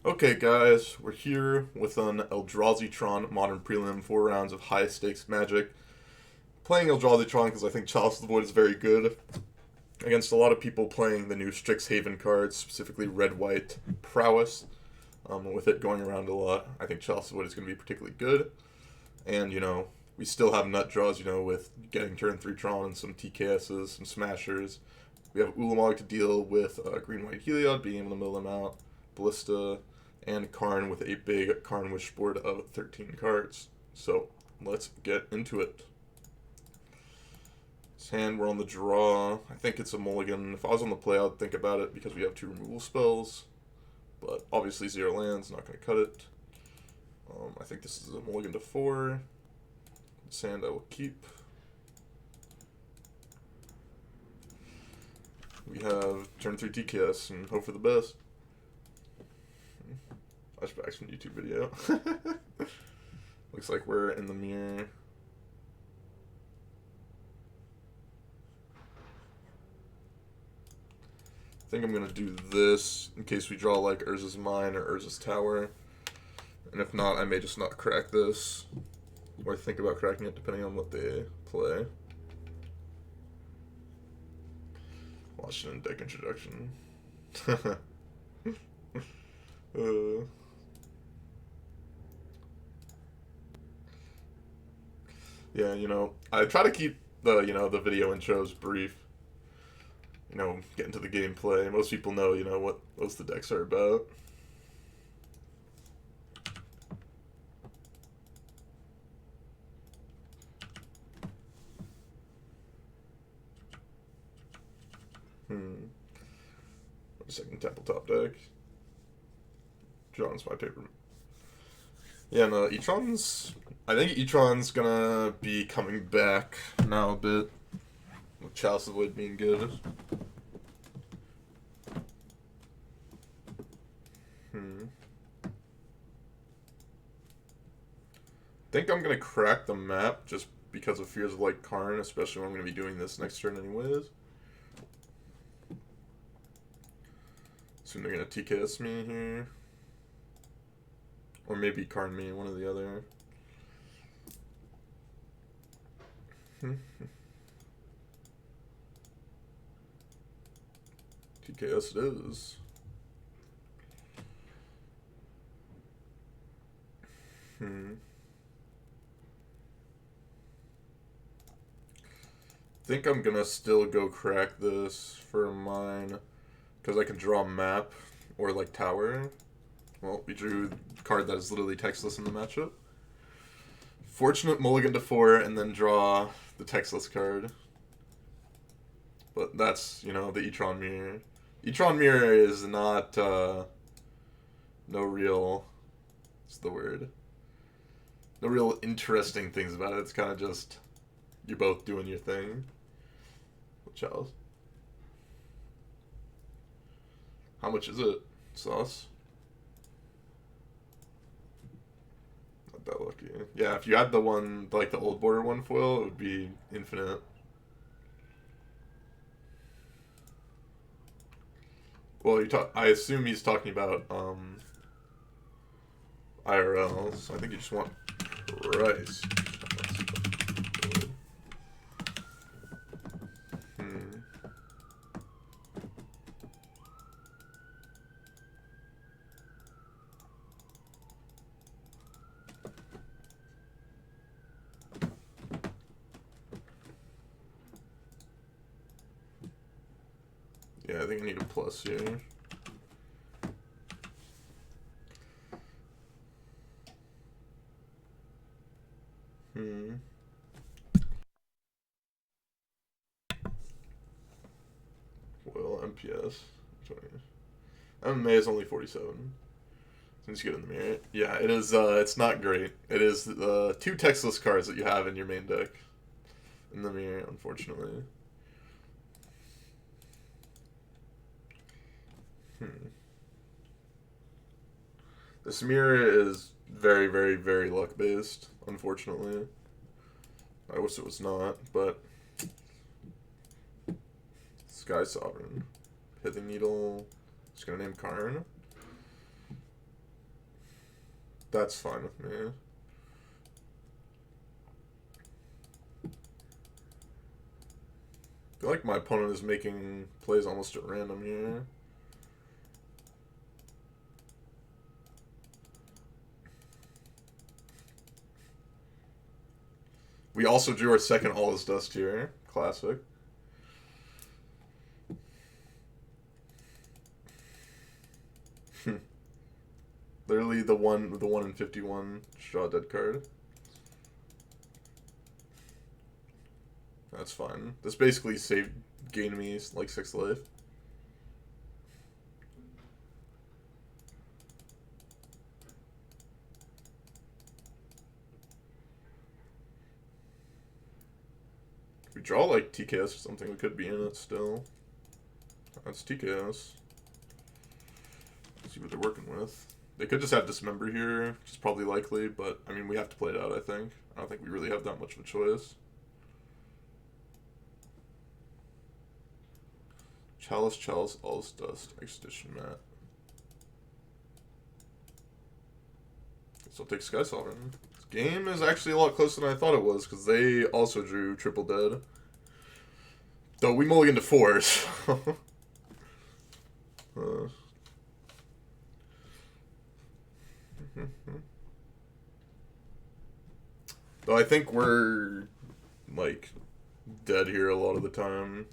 Okay, guys, we're here with an Eldrazi Modern Prelim, 4 rounds of high stakes Magic. Playing Eldrazi because I think Chalice of the Void is very good against a lot of people playing the new Strixhaven cards, specifically Red White Prowess. With it going around a lot, I think Chalice of the Void is going to be particularly good. And, we still have nut draws, with getting turn 3 Tron and some TKSs, some Smashers. We have Ulamog to deal with Green White Heliod, being able to mill them out, Ballista, and Karn with a big Karn Wish board of 13 cards. So let's get into it. This hand, we're on the draw. I think it's a mulligan. If I was on the play, I'd think about it because we have 2 removal spells. But obviously 0 lands, not going to cut it. I think this is a mulligan to 4. This hand I will keep. We have turn 3 TKS and hope for the best. Flashbacks from YouTube video. Looks like we're in the mirror. I think I'm going to do this in case we draw like Urza's Mine or Urza's Tower. And if not, I may just not crack this. Or think about cracking it depending on what they play. Washington deck introduction. Yeah, I try to keep the video intros brief. Get into the gameplay. Most people know, what most of the decks are about. Second tabletop deck. John's my paper. Yeah, no, E-tron's... I think E-tron's gonna be coming back now a bit. With Chalice of the Void being good. I think I'm gonna crack the map just because of fears of like Karn, especially when I'm gonna be doing this next turn anyways. Soon they're gonna TKS me here. Or maybe Karn me, one or the other. TKS it is. Think I'm gonna still go crack this for mine because I can draw map or like tower. Well, we drew a card that is literally textless in the matchup. Fortunate mulligan to 4 and then draw the textless card. But that's, the E-tron mirror. E-tron mirror is not, no real, what's the word? No real interesting things about it. It's kind of just, you're both doing your thing. Chalice. How much is it? Sauce? Not that lucky. Yeah, if you had the one, like the old border one foil, it would be infinite. Well, I assume he's talking about IRL, so I think you just want price. Yeah, I think I need a plus here. Well, MPS 20. MMA is only 47. Since you get in the mirror. Yeah, it is, it's not great. It is the 2 textless cards that you have in your main deck. In the mirror, unfortunately. This mirror is very, very, very luck-based, unfortunately. I wish it was not, but... Sky Sovereign. Pithing Needle. Just gonna name Karn. That's fine with me. I feel like my opponent is making plays almost at random here. We also drew our second All Is Dust here. Classic. Literally the one in 51 draw dead card. That's fine. This basically gained me like 6 life. If we draw like TKS or something, we could be in it still. That's TKS. Let's see what they're working with. They could just have Dismember here, which is probably likely, but I mean, we have to play it out, I think. I don't think we really have that much of a choice. Challice, All's Dust, Expedition Mat. So I'll take Sky Sovereign. This game is actually a lot closer than I thought it was, because they also drew Triple Dead. Though we mulliganed to 4, so... Though I think we're, like, dead here a lot of the time,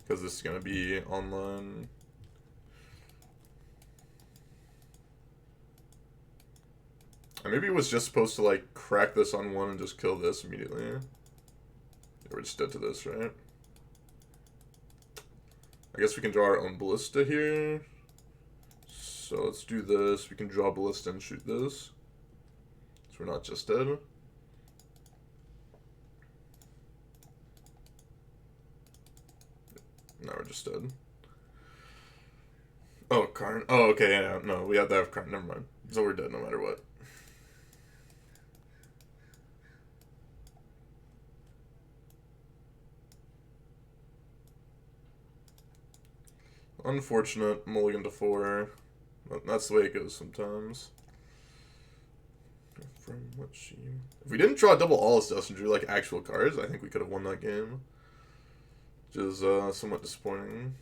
because this is going to be online. I maybe was just supposed to, like, crack this on 1 and just kill this immediately. We're just dead to this, right? I guess we can draw our own Ballista here. So let's do this. We can draw Ballista and shoot this. So we're not just dead. No, we're just dead. Oh, Karn. Oh, okay, yeah, no, we have to have Karn. Never mind. So we're dead no matter what. Unfortunate. Mulligan to 4. But that's the way it goes sometimes. From what she... If we didn't draw double All Is Dust and drew like actual cards, I think we could have won that game. Which is somewhat disappointing.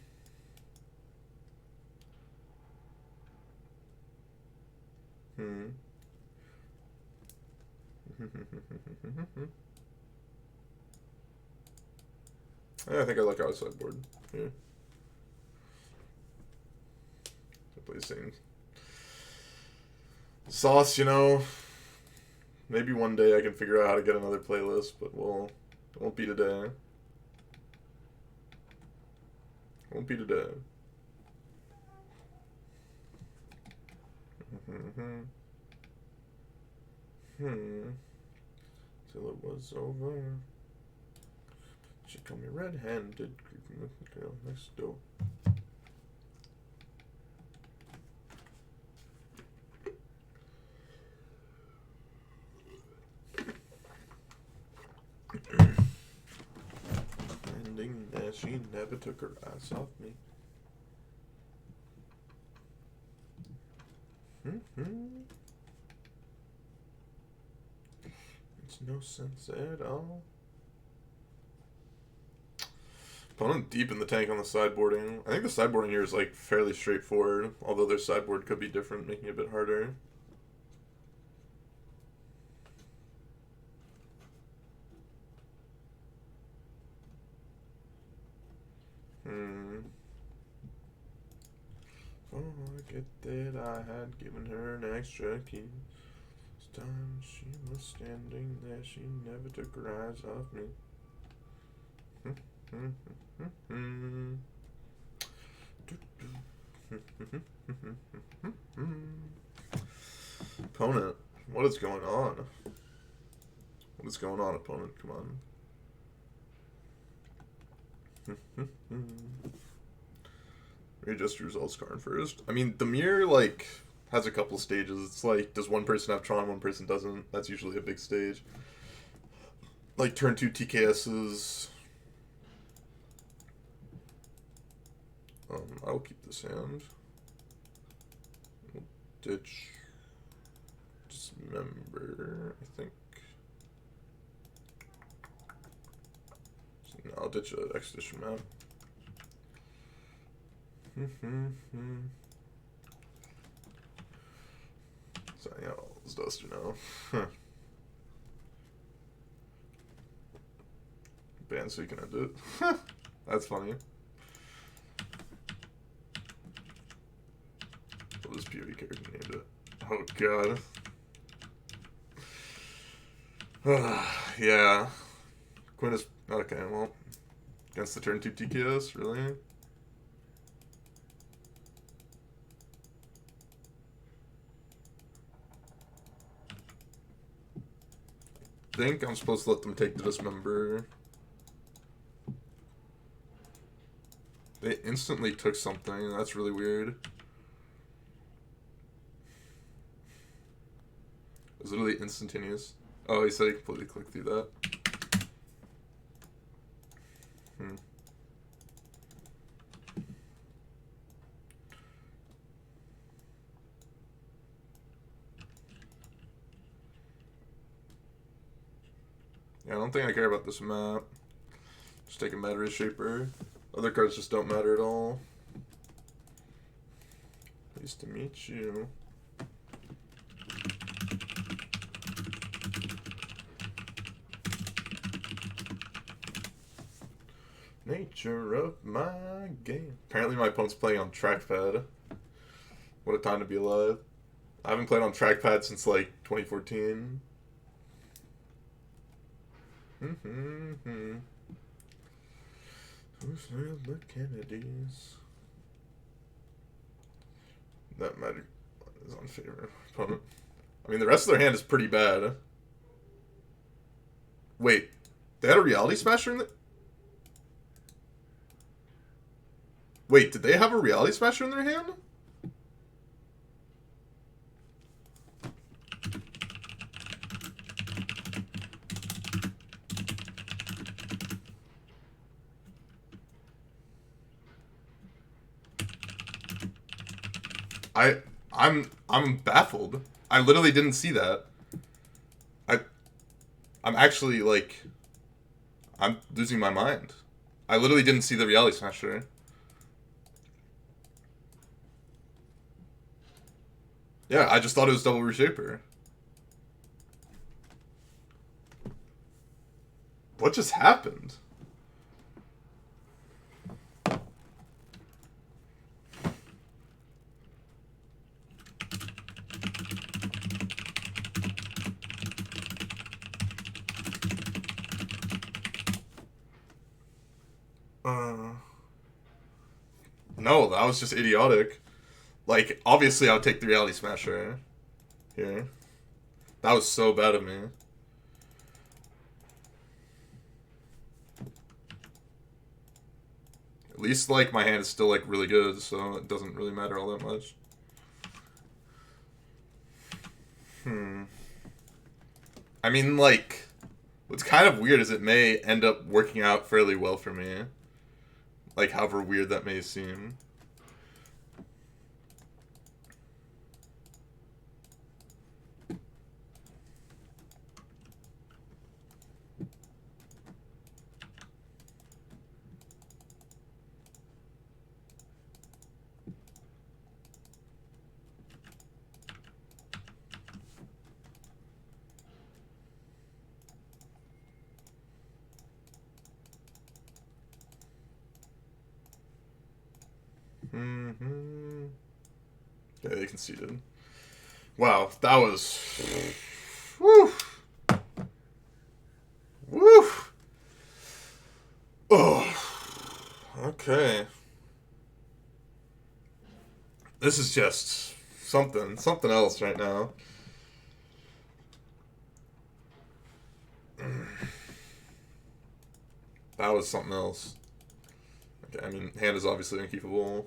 I think I like our sideboard here. Placing sauce, you know. Maybe one day I can figure out how to get another playlist, but it won't be today. Won't be today. Till it was over. She called me red-handed, creeping with the girl next door. Ending that she never took her eyes off me. It's no sense at all. Opponent deep in the tank on the sideboarding. I think the sideboarding here is like fairly straightforward, although their sideboard could be different, making it a bit harder. Forget that I had given her an extra key. This time she was standing there, she never took her eyes off me. Opponent, what is going on? What is going on, opponent? Come on. Readjust your results card first. I mean, the mirror, like, has a couple stages. It's like, does one person have Tron, one person doesn't? That's usually a big stage. Like, turn 2 TKSs. I will keep this hand. We'll ditch Dismember, I think. No, I'll ditch an expedition map. So yeah, all this dust, you know. Ban so you can end it. That's funny. What was PoE character named it? Oh god. Yeah. Quinn is okay, well. Against the turn 2 TKS, really? I think I'm supposed to let them take the Dismember. They instantly took something. That's really weird. It was literally instantaneous. Oh, he said he completely clicked through that. Yeah, I don't think I care about this map. Just take a Mad Ray Shaper. Other cards just don't matter at all. Nice to meet you. Nature of my game. Apparently my opponent's playing on trackpad. What a time to be alive. I haven't played on trackpad since like 2014. Who slailed the Kennedys? That magic is on favor opponent. I mean, the rest of their hand is pretty bad. Wait, they had a Reality Smasher in the... Wait, did they have a Reality Smasher in their hand? I'm baffled. I literally didn't see that. I'm actually like, I'm losing my mind. I literally didn't see the Reality Smasher. Yeah, I just thought it was double Reshaper. What just happened? No, that was just idiotic. Like, obviously I would take the Reality Smasher here. That was so bad of me. At least, like, my hand is still, like, really good, so it doesn't really matter all that much. I mean, like, what's kind of weird is it may end up working out fairly well for me. Like, however weird that may seem. Yeah, they conceded. Wow, that was... Woo! Woo! Oh, okay. This is just something else right now. That was something else. Okay, I mean, hand is obviously unkeepable.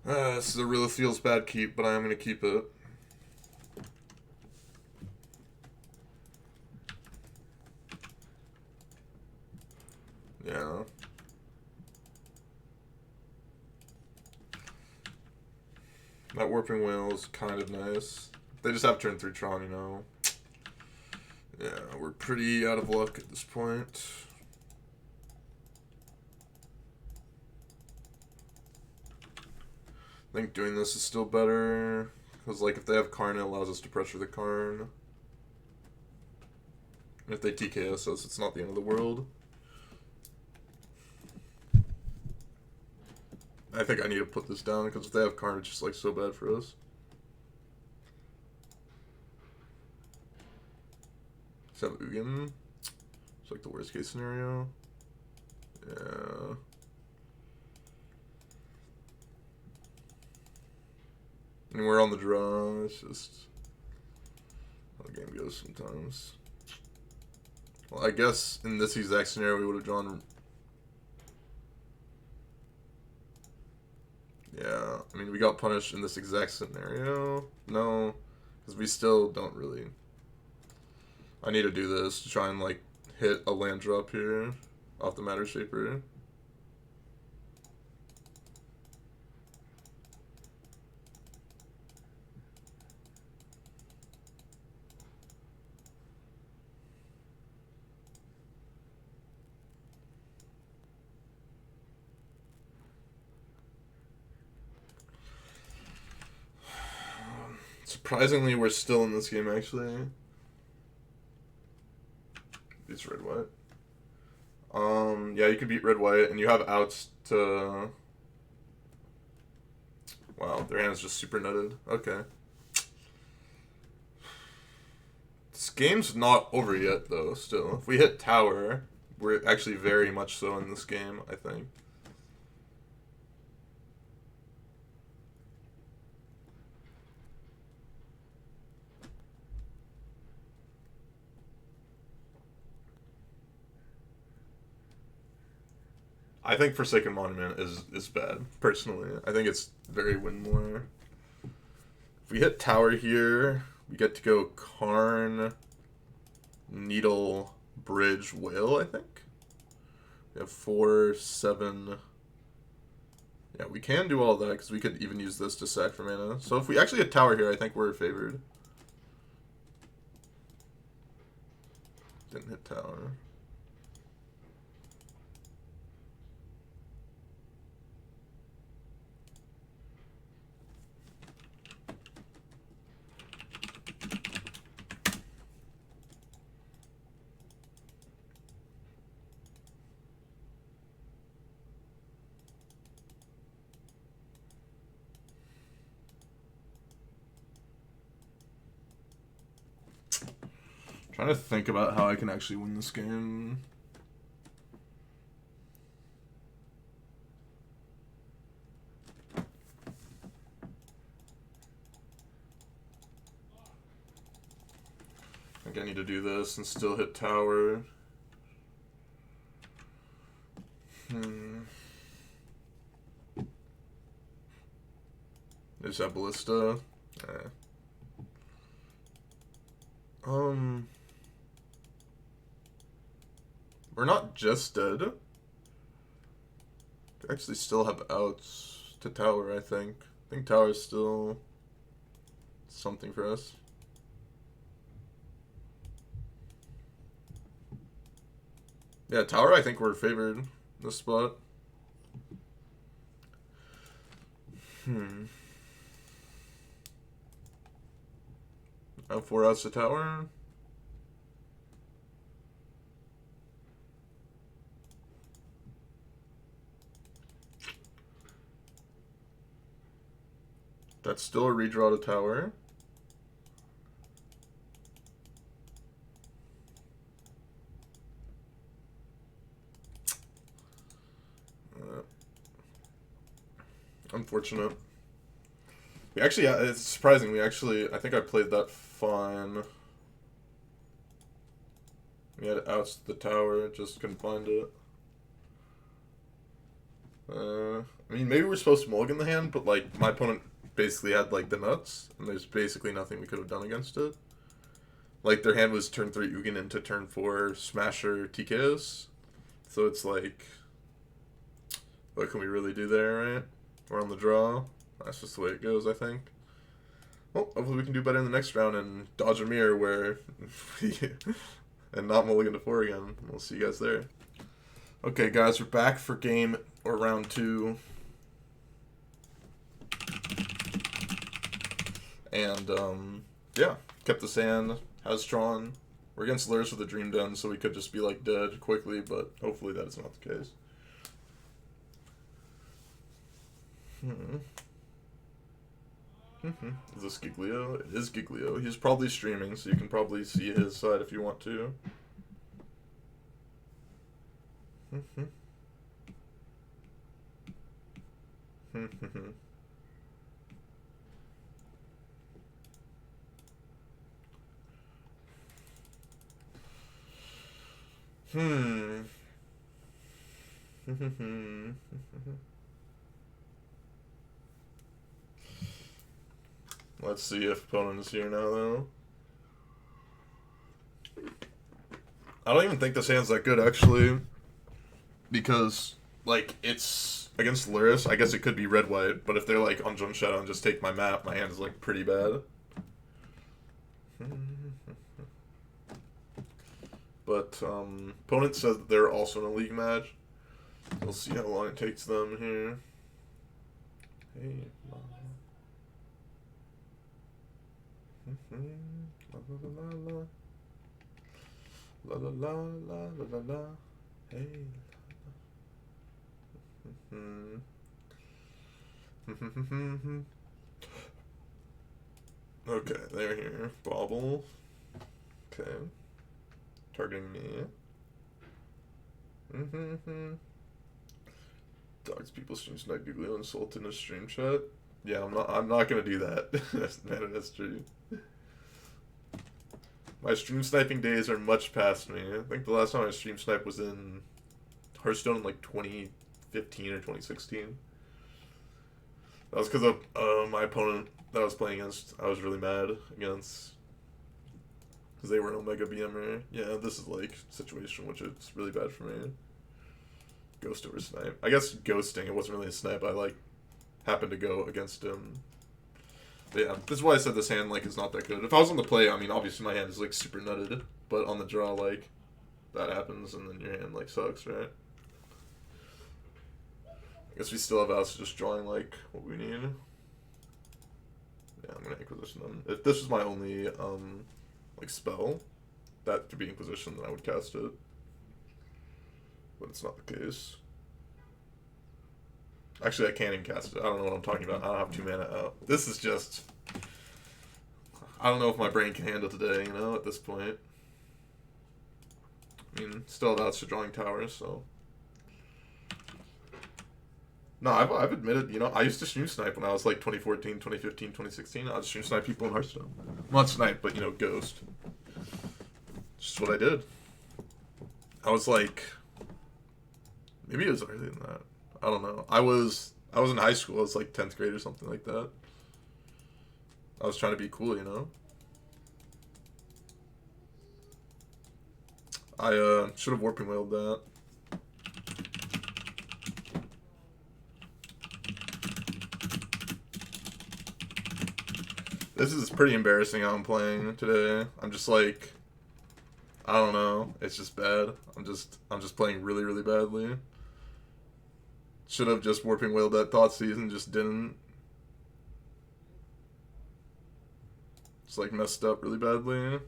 This is a really feels bad keep, but I am going to keep it. Yeah. That Warping Whale is kind of nice. They just have turn 3 Tron, you know. Yeah, we're pretty out of luck at this point. I think doing this is still better. Because, like, if they have Karn, it allows us to pressure the Karn. And if they TKS us, it's not the end of the world. I think I need to put this down, because if they have Karn, it's just, like, so bad for us. Let's have Ugin. It's, like, the worst case scenario. Yeah. And we're on the draw. It's just how the game goes sometimes. Well, I guess in this exact scenario we would have drawn. Yeah, I mean we got punished in this exact scenario. No, because we still don't really. I need to do this to try and like hit a land drop here off the Matter Shaper. Surprisingly, we're still in this game, actually. It's red-white. Yeah, you could beat red-white, and you have outs to... Wow, their hand's just super nutted. Okay. This game's not over yet, though, still. If we hit tower, we're actually very much so in this game, I think. I think Forsaken Monument is bad, personally. I think it's very win more. If we hit tower here, we get to go Karn, Needle, Bridge, Whale, I think. We have 4, 7... Yeah, we can do all that, because we could even use this to sack for mana. So if we actually hit tower here, I think we're favored. Didn't hit tower. Trying to think about how I can actually win this game. I think I need to do this and still hit tower. There's that ballista. We're not just dead. We actually still have outs to tower, I think. I think tower is still something for us. Yeah, tower, I think we're favored this spot. Out 4 outs to tower. That's still a redraw to tower. Unfortunate. We actually, it's surprising. We actually, I think I played that fine. We had outs to the tower, just couldn't find it. I mean, maybe we're supposed to mulligan the hand, but, like, my opponent basically had, like, the nuts, and there's basically nothing we could have done against it. Like, their hand was turn 3 Ugin into turn 4 Smasher TKS. So it's like, what can we really do there, right? We're on the draw. That's just the way it goes, I think. Well, hopefully we can do better in the next round and dodge a mirror where and not mulligan to 4 again. We'll see you guys there. Okay, guys, we're back for game or round 2. And, yeah, kept this hand, has Tron. We're against Luris with a Dream Den, so we could just be, like, dead quickly, but hopefully that is not the case. Is this Giglio? It is Giglio. He's probably streaming, so you can probably see his side if you want to. Let's see if opponent is here now, though. I don't even think this hand's that good, actually. Because, like, it's against Luris. I guess it could be red-white, but if they're, like, on Jump Shadow and just take my map, my hand is, like, pretty bad. But, opponent says that they're also in a league match. We'll see how long it takes them here. Hey, la la la la la la la. Hey. Okay, they're here. Bobble. Okay. Targeting me. Dogs people stream snipe Google insult in a stream chat. Yeah, I'm not gonna do that. That's true. My stream sniping days are much past me. I think the last time I stream sniped was in Hearthstone in like 2015 or 2016. That was because of my opponent that I was playing against. I was really mad against because they were an Omega BMer. Yeah, this is like a situation which is really bad for me. Ghost over snipe. I guess ghosting. It wasn't really a snipe. I like happened to go against him. But yeah, this is why I said this hand like is not that good. If I was on the play, I mean, obviously my hand is like super nutted, but on the draw, like that happens, and then your hand like sucks, right? I guess we still have outs just drawing like what we need. Yeah, I'm gonna Inquisition them. If this was my only like spell that could be Inquisition, then I would cast it. But it's not the case. Actually, I can't even cast it. I don't know what I'm talking about. I don't have 2 mana out. This is just... I don't know if my brain can handle today, you know, at this point. I mean, still have outs to drawing towers, so... No, I've admitted, you know, I used to stream snipe when I was like 2014, 2015, 2016. I would stream snipe people in Hearthstone. Not snipe, but, you know, ghost. Just what I did. I was like... Maybe it was earlier than that. I don't know. I was in high school. I was like 10th grade or something like that. I was trying to be cool, you know? I should have warping whaled that. This is pretty embarrassing how I'm playing today. I'm just like, I don't know. It's just bad. I'm just playing really, really badly. Should have just warping whaled that thought season, just didn't. Just like messed up really badly.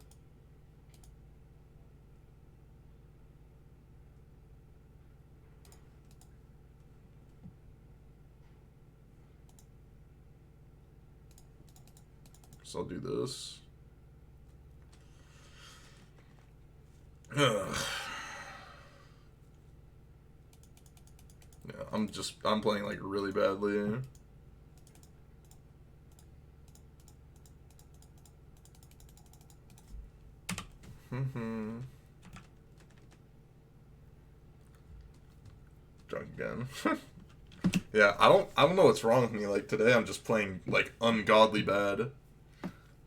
So I'll do this. Ugh. Yeah, I'm playing like really badly. drunk again. Yeah, I don't know what's wrong with me. Like today I'm just playing like ungodly bad.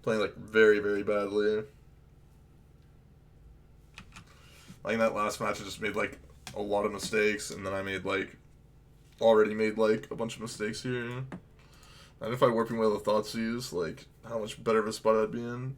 Playing like very, very badly. Like in that last match I just made like a lot of mistakes, and then I made like already made like a bunch of mistakes here. And if I Warping Whale of Thoughtseize, like how much better of a spot I'd be in.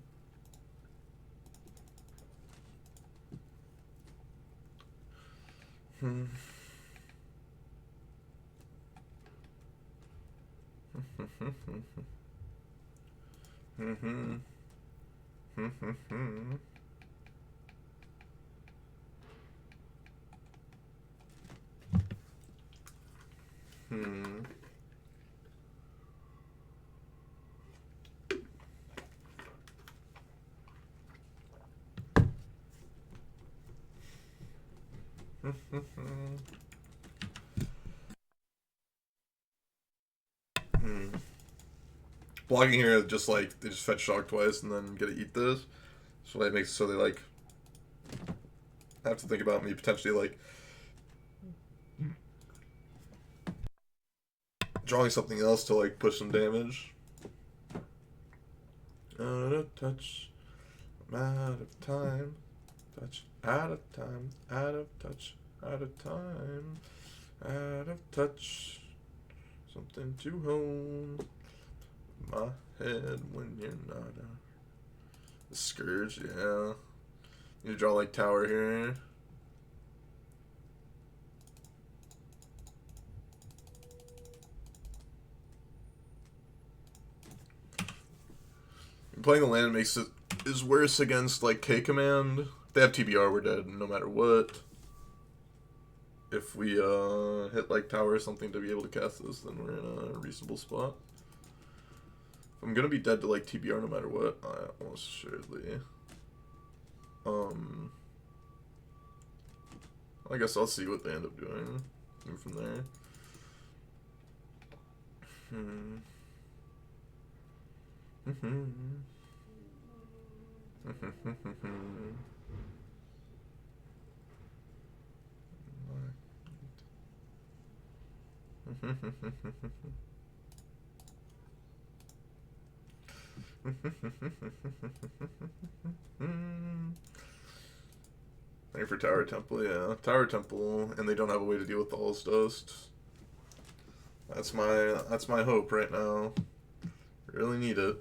Blocking here, just like they just fetch shock twice and then get to eat this, so that makes it so they like have to think about me potentially like drawing something else to like push some damage. Out of touch, I'm out of time. Touch, out of time, out of touch, out of time, out of touch. Something to hold my head when you're not a Scourge, yeah. Need to draw like tower here. Playing the land makes it is worse against like K command. If they have TBR, we're dead no matter what. If we hit like tower or something to be able to cast this, then we're in a reasonable spot. I'm gonna be dead to like TBR no matter what, almost assuredly. I guess I'll see what they end up doing. Move from there. Thank for Tower Temple, yeah. Tower Temple, and they don't have a way to deal with the All's Dust. That's my hope right now. Really need it.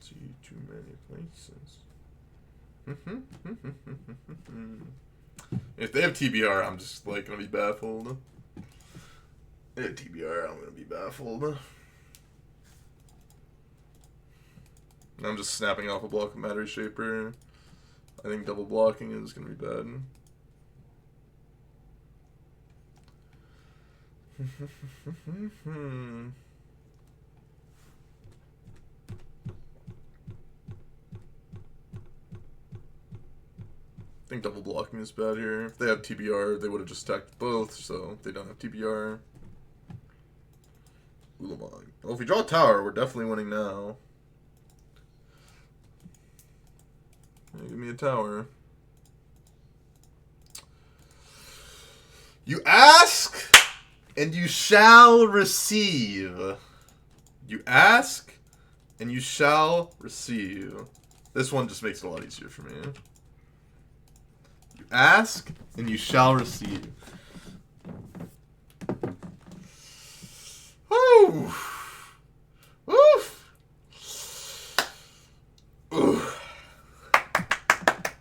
See too many places. If they have TBR, I'm just like gonna be baffled. If they have TBR, I'm gonna be baffled. I'm just snapping off a block of Matter Shaper. I think double blocking is gonna be bad. I think double blocking is bad here. If they have TBR, they would have just stacked both, so they don't have TBR. Ulamog. Well, if we draw a tower, we're definitely winning now. Yeah, give me a tower. You ask, and you shall receive. You ask, and you shall receive. This one just makes it a lot easier for me. You ask, and you shall receive. Woo! Woof! Ooh.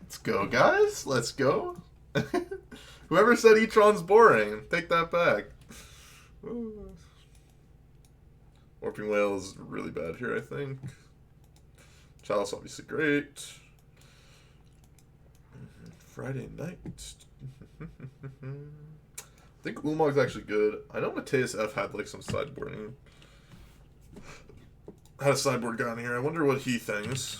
Let's go, guys. Let's go. Whoever said E-tron's boring, take that back. Ooh. Warping Whale is really bad here, I think. Challice obviously great. Friday night. I think Ulamog's actually good. I know Mateus F had like some sideboarding. Had a sideboard guy in here. I wonder what he thinks.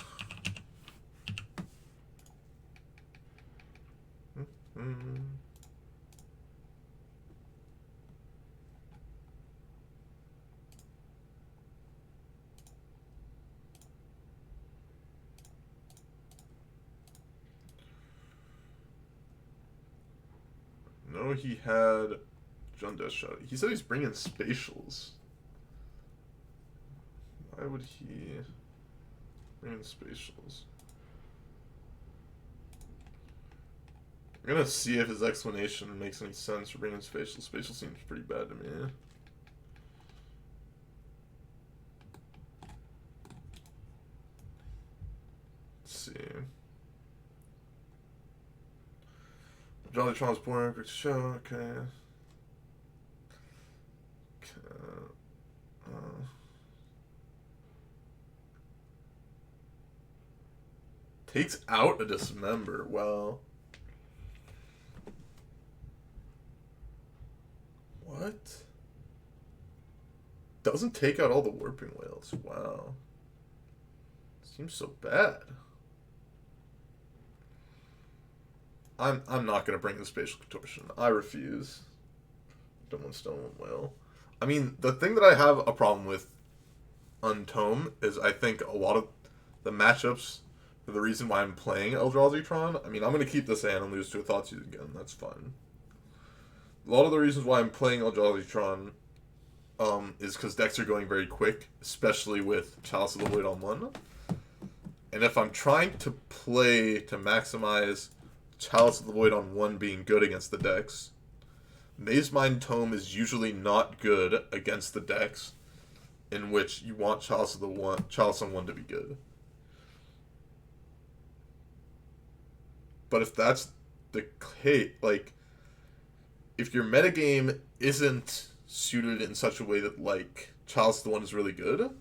No, he had John Death Shot. He said he's bringing spatials. Why would he bring in spatials? I'm gonna see if his explanation makes any sense for bringing spatial. Spatial seems pretty bad to me. Let's see. Jolly Tron's born, quick show, okay. Takes out a dismember. Well, what? Doesn't take out all the warping whales. Wow. Seems so bad. I'm not gonna bring the spatial contortion. I refuse. Don't want stone whale. I mean, the thing that I have a problem with Untome is I think a lot of the matchups for the reason why I'm playing Eldrazi Tron. I mean, I'm gonna keep this and lose to a Thoughtseize again. That's fine. A lot of the reasons why I'm playing Eldrazi Tron is because decks are going very quick, especially with Chalice of the Void on 1. And if I'm trying to play to maximize Chalice of the Void on 1 being good against the decks, Maze Mind Tome is usually not good against the decks in which you want Chalice on 1 to be good. But if that's the case, like, if your metagame isn't suited in such a way that, like, Chalice of the 1 is really good.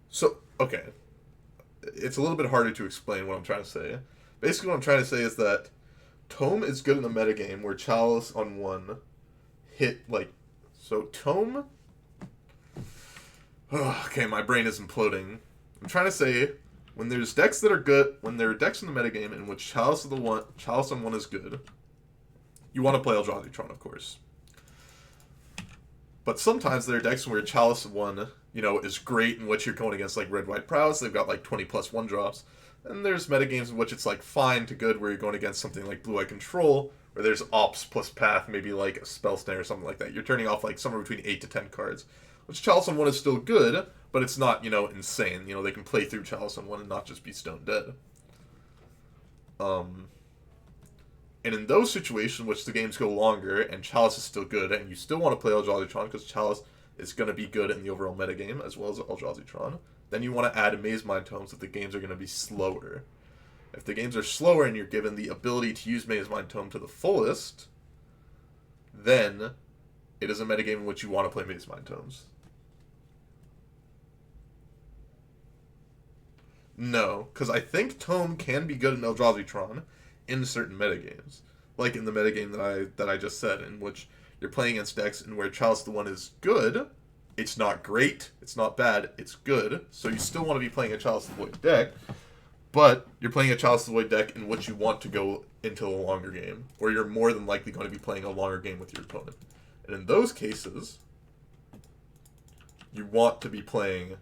So, okay. It's a little bit harder to explain what I'm trying to say. Basically, what I'm trying to say is that Tome is good in the metagame where Chalice on 1 hit, like... So, Tome... okay, my brain is imploding. I'm trying to say, when there's decks that are good, when there are decks in the metagame in which Chalice on 1 is good, you want to play Eldrazi Tron, of course. But sometimes there are decks where Chalice 1, you know, is great in which you're going against, like, Red-White Prowess. They've got, like, 20 plus 1-drops. And there's metagames in which it's, like, fine to good where you're going against something like Blue-Eye Control, where there's Ops plus Path, maybe, like, a Spell Snare or something like that. You're turning off, like, somewhere between 8 to 10 cards. Which Chalice on 1 is still good, but it's not, you know, insane. You know, they can play through Chalice on 1 and not just be stone dead. And in those situations, which the games go longer, and Chalice is still good, and you still want to play Eldrazi Tron, because Chalice is going to be good in the overall metagame, as well as Eldrazi Tron, then you want to add Maze Mind Tomes if the games are going to be slower. If the games are slower and you're given the ability to use Maze Mind Tome to the fullest, then it is a metagame in which you want to play Maze Mind Tomes. No, because I think Tome can be good in Eldrazi Tron in certain metagames. Like in the metagame that I just said, in which you're playing against decks in where Chalice the One is good. It's not great, it's not bad, it's good. So you still want to be playing a Chalice the Void deck, but you're playing a Chalice the Void deck in which you want to go into a longer game, or you're more than likely going to be playing a longer game with your opponent. And in those cases, you want to be playing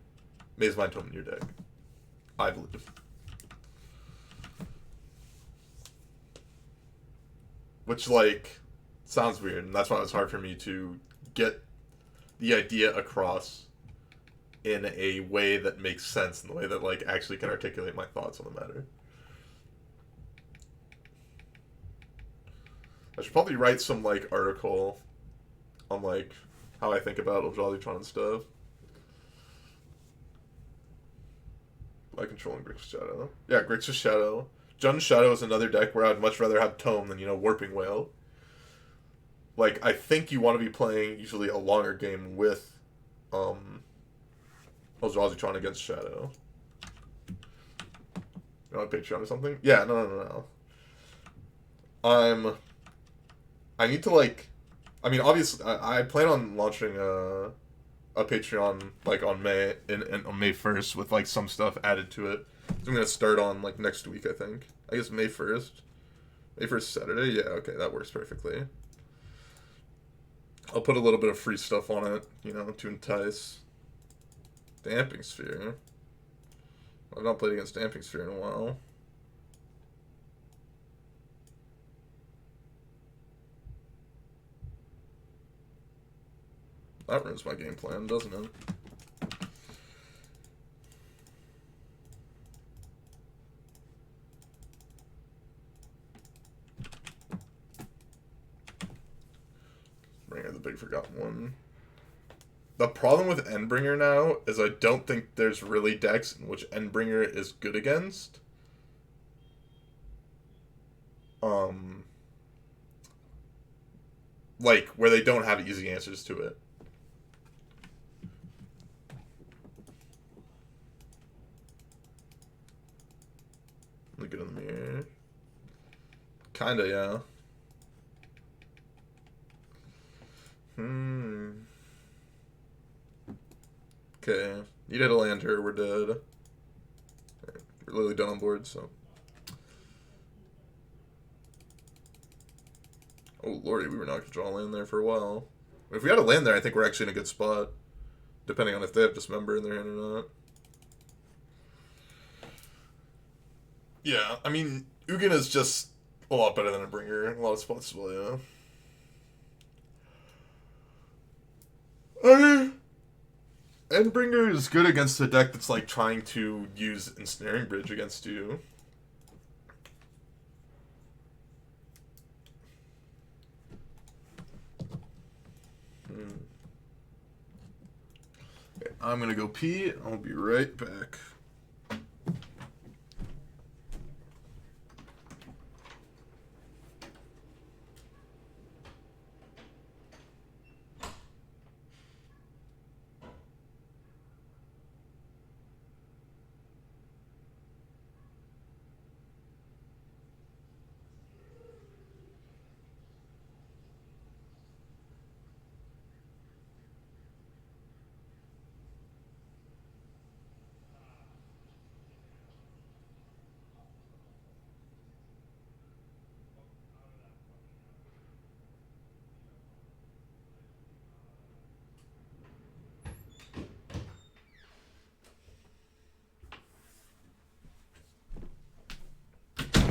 Maze Mind Tome in your deck, I believe. Which, like, sounds weird, and that's why it was hard for me to get the idea across in a way that makes sense, in the way that, like, actually can articulate my thoughts on the matter. I should probably write some, like, article on, like, how I think about Eldrazi Tron and stuff. By controlling Grixis Shadow. Yeah, Grixis Shadow. Jund Shadow is another deck where I'd much rather have Tome than, you know, Warping Whale. Like, I think you want to be playing usually a longer game with Eldrazi Tron against Shadow. You want Patreon or something? Yeah, no. I need to, like... I mean, obviously, I plan on launching a Patreon, like, on May 1st with, like, some stuff added to it. So I'm going to start on, like, next week, I think. I guess May 1st. May 1st Saturday? Yeah, okay, that works perfectly. I'll put a little bit of free stuff on it, you know, to entice. Damping Sphere. I've not played against Damping Sphere in a while. That ruins my game plan, doesn't it? Bring out the big forgotten one. The problem with Endbringer now is I don't think there's really decks in which Endbringer is good against. Like, where they don't have easy answers to it. Look it in the mirror. Kinda, yeah. Okay. You did a land here, we're dead. We're literally done on board, so. Oh, lordy, we were not going to draw land there for a while. If we had a land there, I think we're actually in a good spot. Depending on if they have Dismember in their hand or not. Yeah, I mean, Ugin is just a lot better than a bringer in a lot of spots, well, yeah. Endbringer is good against a deck that's like trying to use Ensnaring Bridge against you. Okay, I'm gonna go pee. I'll be right back.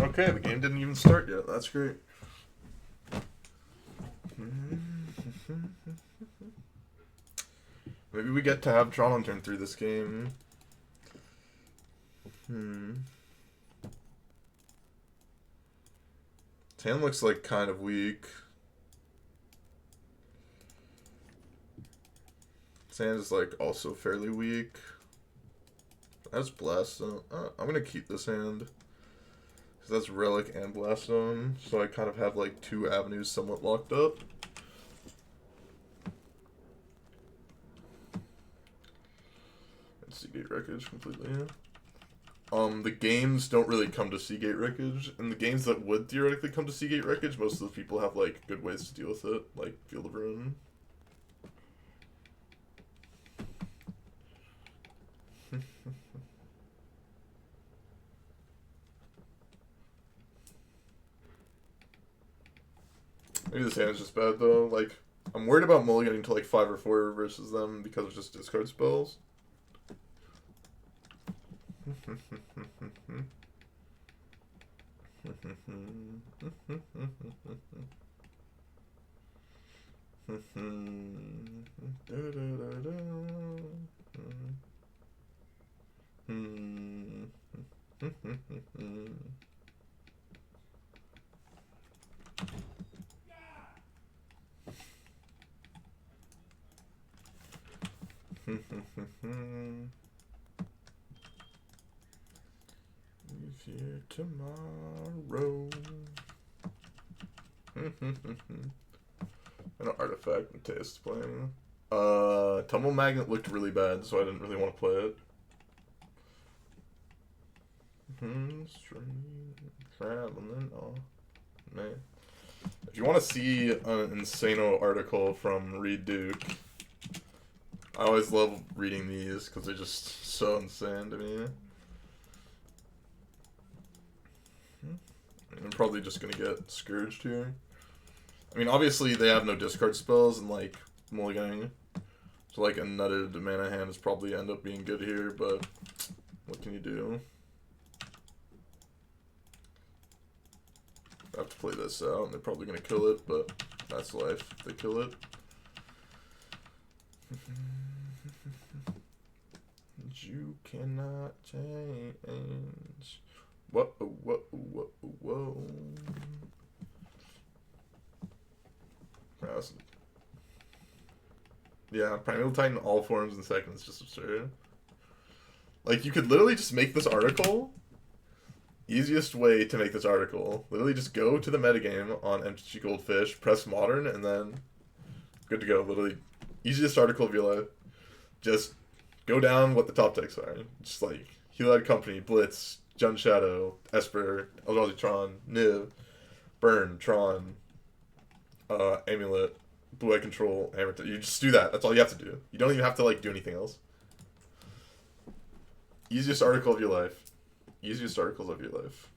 Okay, the game didn't even start yet. That's great. Maybe we get to have Tron on turn 3 this game. Tan looks like kind of weak. Sand is like also fairly weak. That's Blast Zone. I'm gonna keep this hand. Because that's Relic and Blast Zone. So I kind of have like 2 avenues somewhat locked up. And Seagate Wreckage completely. The games don't really come to Seagate Wreckage. And the games that would theoretically come to Seagate Wreckage, most of the people have like good ways to deal with it. Like Field of Ruin. Maybe this hand is just bad though. Like, I'm worried about mulliganing to like 5 or 4 versus them because of just discard spells. Leave here tomorrow. An artifact Mateus playing. Tumble Magnet looked really bad, so I didn't really want to play it. Traveling, oh man. If you want to see an Insano article from Reed Duke, I always love reading these because they're just so insane to me. I'm probably just gonna get Scourged here. I mean, obviously they have no discard spells and like mulliganing, so like a nutted mana hand is probably end up being good here. But what can you do? I have to play this out, and they're probably gonna kill it, but that's life. If they kill it. You cannot change. Whoa, whoa, whoa, whoa. Yeah, Primeval Titan all forms in second is just absurd. Like, you could literally just make this article. Easiest way to make this article. Literally just go to the metagame on MTG Goldfish, press modern, and then good to go. Literally, easiest article of your life. Just go down what the top decks are. Just like Hewlett Company, Blitz, Jun Shadow, Esper, Eldrazi Tron, Niv, Burn, Tron, Amulet, Blue Eye Control, Hammer. You just do that. That's all you have to do. You don't even have to like do anything else. Easiest article of your life. Easiest articles of your life.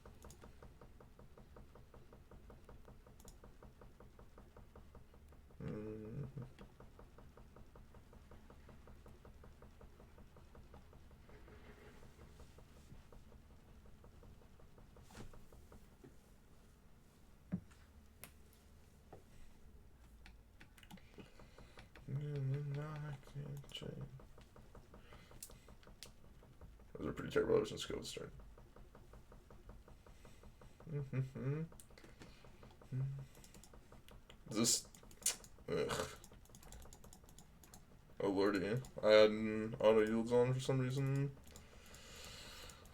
Those are pretty terrible ever since COVID started. Is this... Ugh. Oh lordy. I had an auto yields on for some reason.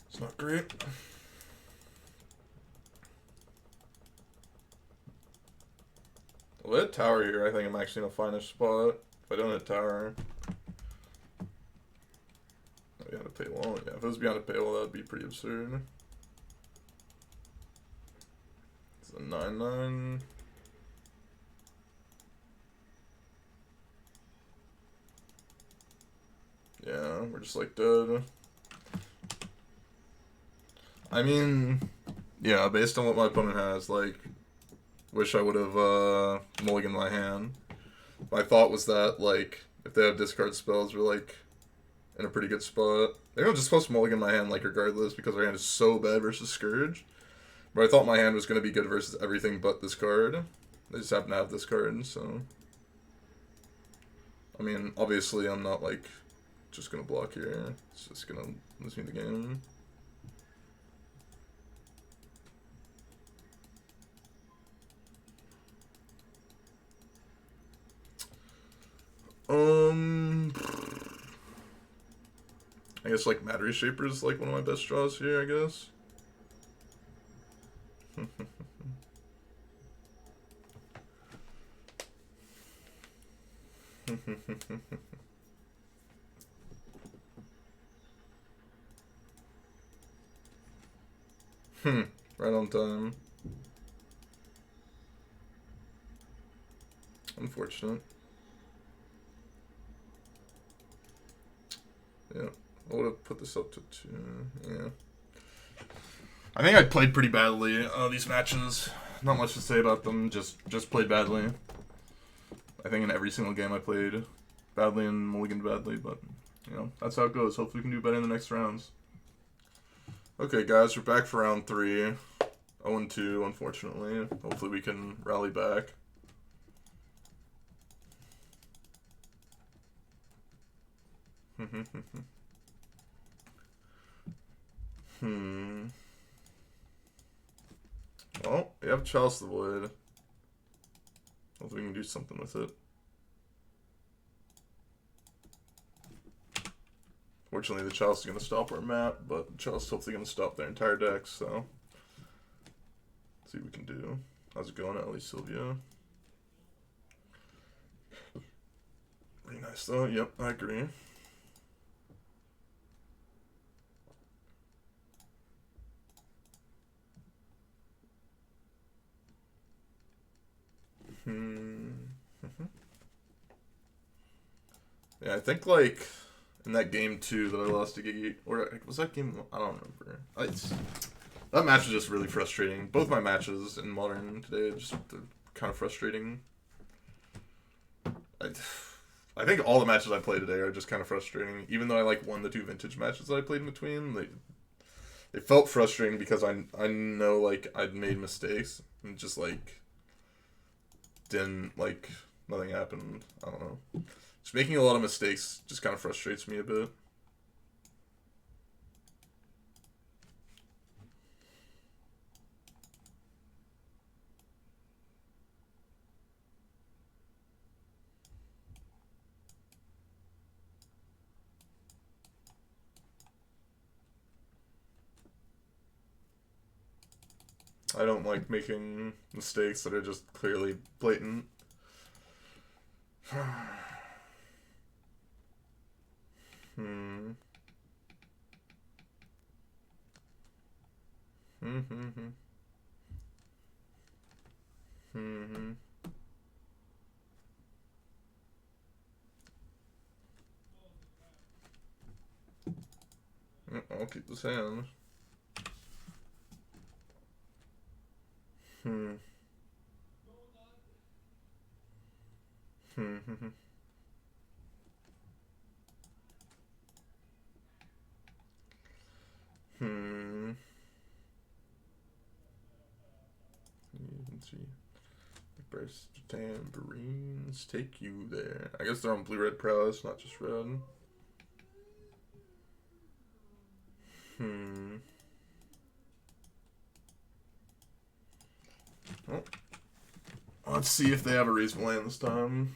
It's not great. I'll hit tower here. I think I'm actually in a finish spot. If I don't hit tower... Behind a paywall? Yeah, if it was behind a paywall, that would be pretty absurd. It's a 9/9. Yeah, we're just like dead. I mean, yeah, based on what my opponent has, like, wish I would have mulliganed my hand. My thought was that, like, if they have discard spells, we're like in a pretty good spot. They're just supposed to mulligan my hand, like, regardless, because our hand is so bad versus Scourge. But I thought my hand was going to be good versus everything but this card. They just happen to have this card, so... I mean, obviously I'm not, like, just going to block here. It's just going to lose me the game. I guess, like, Matter Shaper is, like, one of my best draws here, I guess. Right on time. Unfortunate. Yeah, I would have put this up to 2. Yeah. I think I played pretty badly these matches. Not much to say about them, just played badly. I think in every single game I played badly and mulliganed badly, but, you know, that's how it goes. Hopefully we can do better in the next rounds. Okay, guys, we're back for round 3. 0-2, unfortunately. Hopefully we can rally back. Well, we have Chalice the Void. Hopefully we can do something with it. Fortunately, the Chalice is going to stop our map, but the Chalice is hopefully going to stop their entire deck, so... Let's see what we can do. How's it going, Ellie Sylvia? Pretty nice, though. Yep, I agree. Yeah, I think, like, in that game 2 that I lost to Gigi, or was that game 1? I don't remember. That match was just really frustrating. Both my matches in Modern today just kind of frustrating. I think all the matches I played today are just kind of frustrating. Even though I, like, won the 2 Vintage matches that I played in between, they felt frustrating because I know, like, I'd made mistakes and just, like, didn't, like, nothing happened. I don't know. Just making a lot of mistakes just kind of frustrates me a bit. I don't like making mistakes that are just clearly blatant. Hmm. I'll keep this hand. You can see the burst tambourines take you there. I guess they're on blue-red prowess, not just red. Well, let's see if they have a reasonable land this time.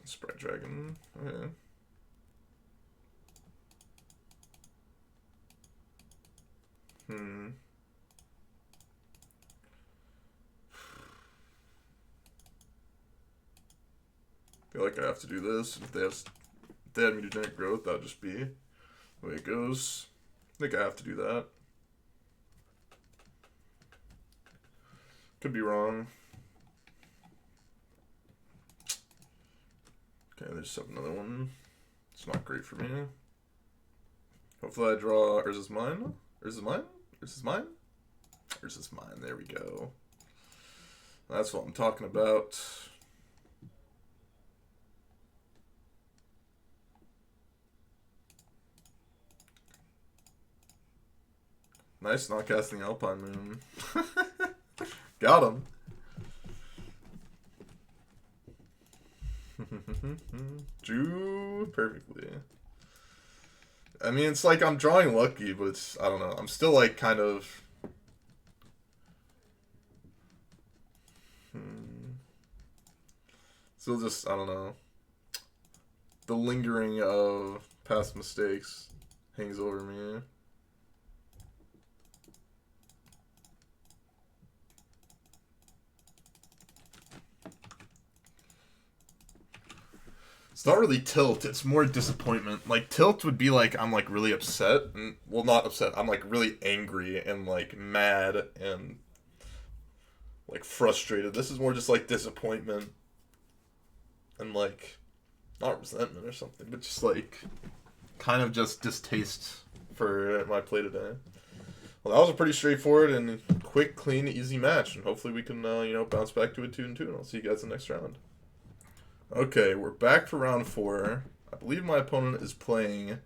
Sprite Dragon. Okay. Feel like I have to do this. If they had mutagenic growth, that would just be the way it goes. I think I have to do that. Could be wrong. Okay, there's another one. It's not great for me. Hopefully I draw Urza's Mine. Urza's Mine? Urza's Mine? Urza's Mine, there we go. That's what I'm talking about. Nice, not casting Alpine Moon. Got him. Drew perfectly. I mean, it's like I'm drawing lucky, but it's, I don't know. I'm still like kind of... Still just, I don't know. The lingering of past mistakes hangs over me. It's not really tilt, it's more disappointment. Like, tilt would be like, I'm like really upset. And, well, not upset, I'm like really angry and like mad and like frustrated. This is more just like disappointment and like, not resentment or something, but just like kind of just distaste for my play today. Well, that was a pretty straightforward and quick, clean, easy match. And hopefully we can, you know, bounce back to a 2-2. And I'll see you guys in the next round. Okay, we're back for round 4. I believe my opponent is playing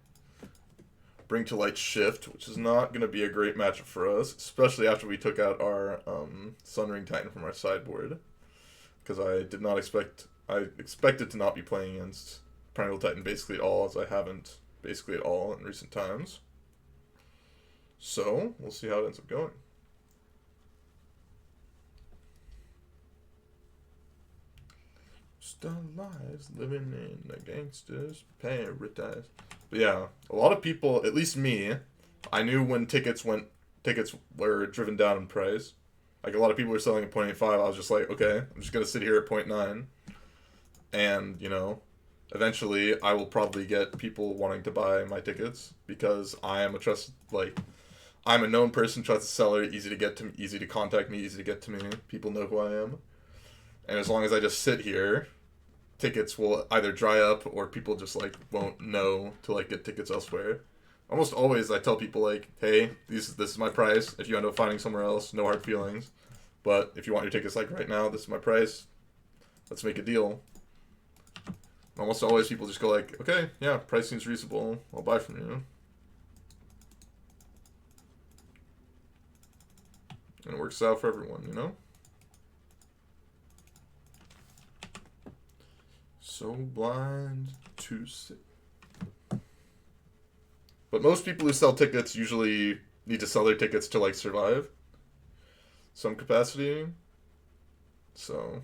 Bring to Light Shift, which is not going to be a great matchup for us, especially after we took out our Sunring Titan from our sideboard. Because I did not expect... I expected to not be playing against Primeval Titan basically at all, as I haven't basically at all in recent times. So, we'll see how it ends up going. Still alive, living in a gangster's paradise. But yeah, a lot of people, at least me, I knew when tickets were driven down in price. Like, a lot of people were selling at 0.85. I was just like, okay, I'm just gonna sit here at 0.9. And, you know, eventually I will probably get people wanting to buy my tickets because I am a trusted, like, I'm a known person, trusted seller, easy to get to me, easy to contact me, easy to get to me. People know who I am. And as long as I just sit here, tickets will either dry up or people just like won't know to like get tickets elsewhere. Almost always I tell people like, hey, this is my price. If you end up finding somewhere else, no hard feelings. But if you want your tickets like right now, this is my price. Let's make a deal. Almost always people just go like, okay, yeah, price seems reasonable. I'll buy from you. And it works out for everyone, you know? So blind to see. But most people who sell tickets usually need to sell their tickets to, like, survive some capacity. So.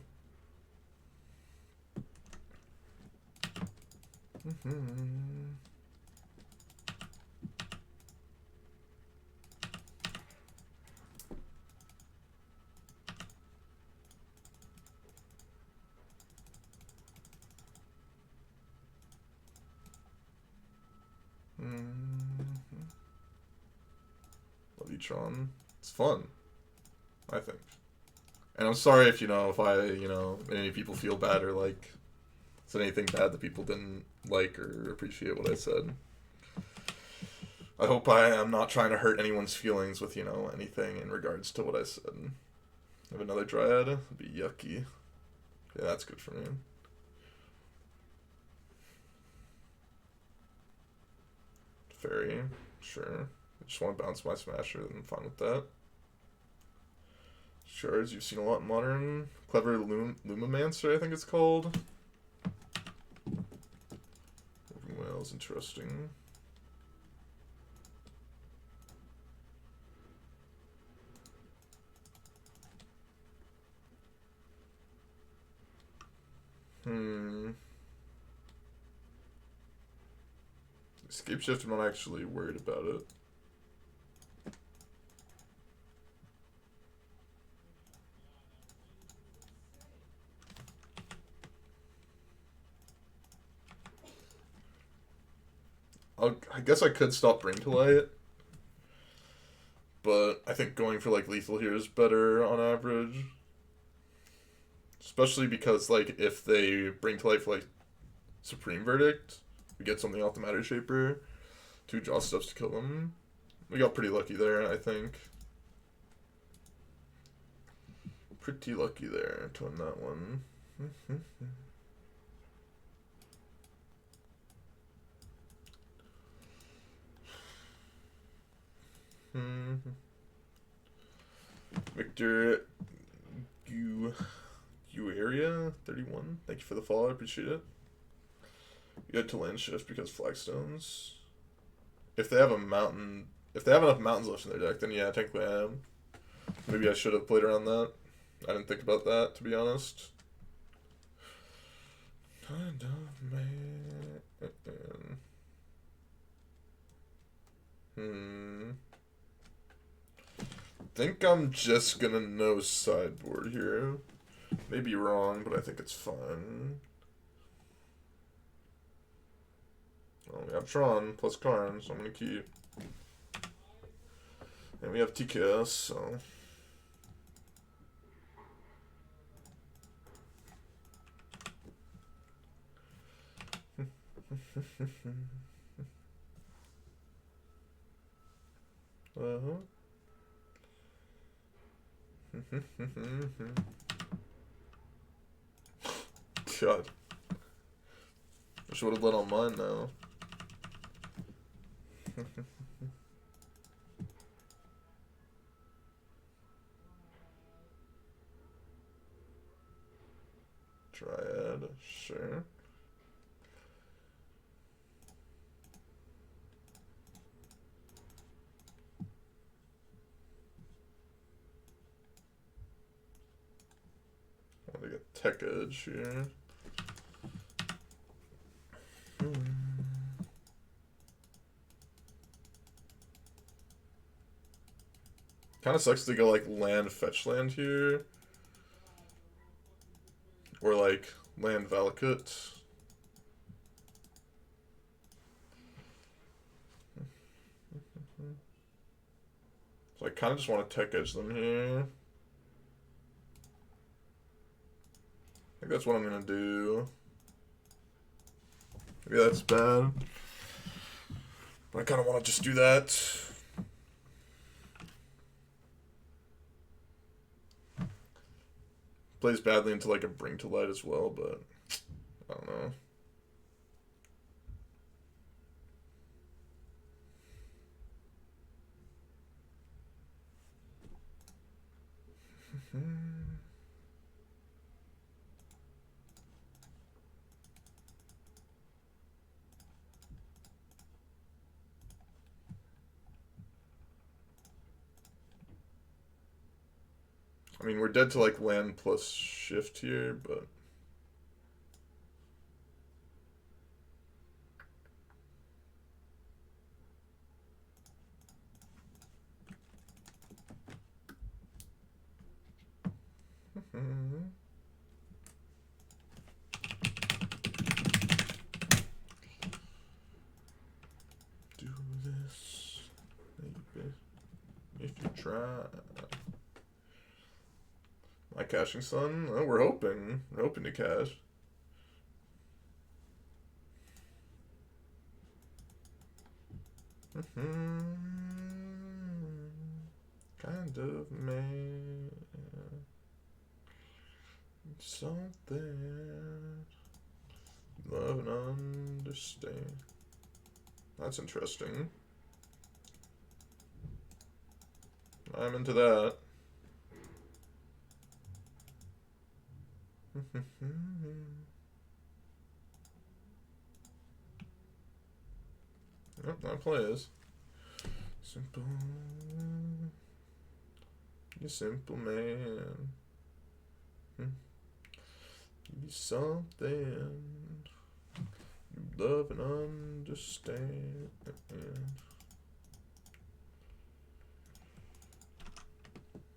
Love E-tron. It's fun, I think. And I'm sorry if, if I, any people feel bad or, like, said anything bad that people didn't like or appreciate what I said. I hope I am not trying to hurt anyone's feelings with, anything in regards to what I said. I have another dryad. It'd be yucky. Yeah, that's good for me. Fairy, sure. I just want to bounce my Smasher, then I'm fine with that. Shards, you've seen a lot in Modern. Clever Lumimancer, I think it's called. Whales, interesting. Escape shift, I'm not actually worried about it. I guess I could stop Bring to Light, but I think going for, like, lethal here is better on average. Especially because, like, if they Bring to Light for, like, Supreme Verdict, we get something off the Matter Shaper, 2 draw stuffs to kill them. We got pretty lucky there, I think. Pretty lucky there to win that one. Victor area 31. Thank you for the follow. I appreciate it. You had to land shift because flagstones. If they have a mountain, if they have enough mountains left in their deck, then yeah, technically I am. Maybe I should have played around that. I didn't think about that, to be honest. Kind of man. Think I'm just gonna no sideboard here. Maybe wrong, but I think it's fine. Well, we have Tron plus Karn, so I'm gonna keep. And we have TKS, so. God. Wish I would have let on mine now. Dryad, sure. I want to get Tech Edge here. Kind of sucks to go, like, land fetch land here. Or, like, land Valakut. So I kind of just want to Tech Edge them here. I think that's what I'm going to do. Maybe that's bad. But I kind of want to just do that. Plays badly into, like, a Bring to Light as well, but I don't know. I mean, we're dead to like land plus shift here, but do this, maybe, if you try. My caching sun? Oh, we're hoping. We're hoping to cash. Kind of man. Something. Love and understand. That's interesting. I'm into that. Yep, that plays. Simple. You simple man. You something you love and understand.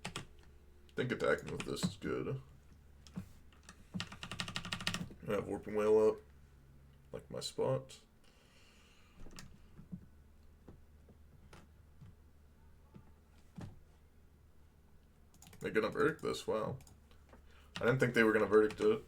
I think attacking with this is good. I have Warping Whale up, like my spot. They're gonna verdict this, wow. I didn't think they were gonna verdict it.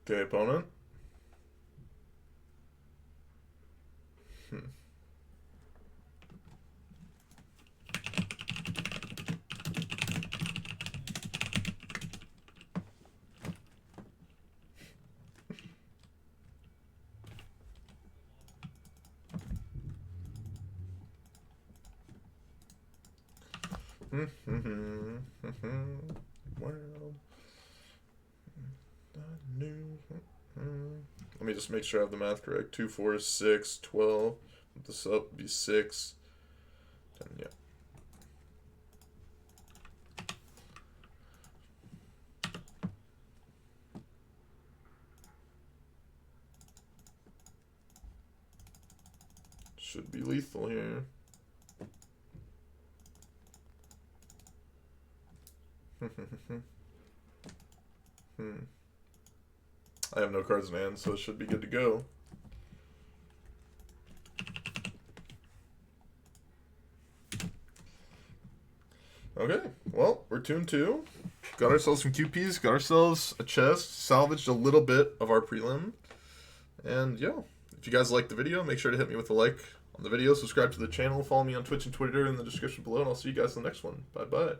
Okay, opponent. Well, I knew. Let me just make sure I have the math correct. 2, 4, 6, 12. Put this up, be 6. 10, yeah. Should be lethal here. I have no cards in hand, so it should be good to go. Okay, well, we're 2-2. Got ourselves some QPs, got ourselves a chest, salvaged a little bit of our prelim. And yeah, if you guys liked the video, make sure to hit me with a like on the video, subscribe to the channel, follow me on Twitch and Twitter in the description below, and I'll see you guys in the next one. Bye-bye.